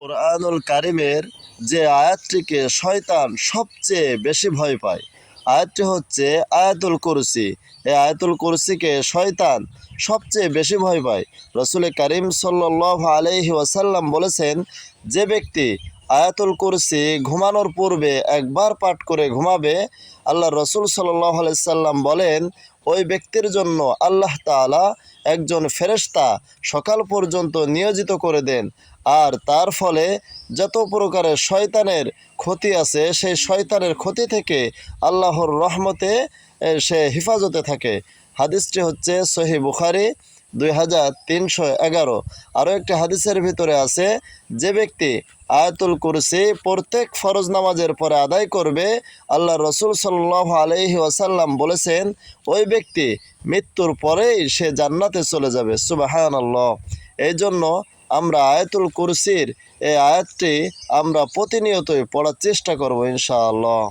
কোরআনুল কারিমের যে আয়াতটিকে শয়তান সবচেয়ে বেশি ভয় পায়, আয়াতটি হচ্ছে আয়াতুল কুরসি। এই আয়াতুল কুরসিকে শয়তান সবচেয়ে বেশি ভয় পায়। রসুল করিম সাল্লাল্লাহু আলাইহি ওয়াসাল্লাম বলেছেন, যে ব্যক্তি আয়াতুল কুরসি ঘুমানোর পূর্বে একবার পাঠ করে ঘুমাবে, আল্লাহ রসুল সাল্লাল্লাহু আলাইহি সাল্লাম বলেন, ওই ব্যক্তির জন্য আল্লাহ তাআলা একজন ফেরেশতা সকাল পর্যন্ত নিয়োজিত করে দেন, আর তার ফলে যত প্রকারের শয়তানের ক্ষতি আছে সেই শয়তানের ক্ষতি থেকে আল্লাহর রহমতে সে হেফাজতে থাকে। হাদিসটি হচ্ছে সহিহ বুখারী 2311। আরও একটি হাদিসের ভিতরে আছে, যে ব্যক্তি আয়াতুল কুরসি প্রত্যেক ফরজ নামাজের পরে আদায় করবে, আল্লাহ রসুল সাল্লাল্লাহু আলাইহি ওয়াসাল্লাম বলেছেন, ওই ব্যক্তি মৃত্যুর পরেই সে জান্নাতে চলে যাবে। সুবহানাল্লাহ। এই জন্য আমরা আয়াতুল কুরসির এই আয়াতটি আমরা প্রতিনিয়তই পড়ার চেষ্টা করব ইনশাআল্লাহ।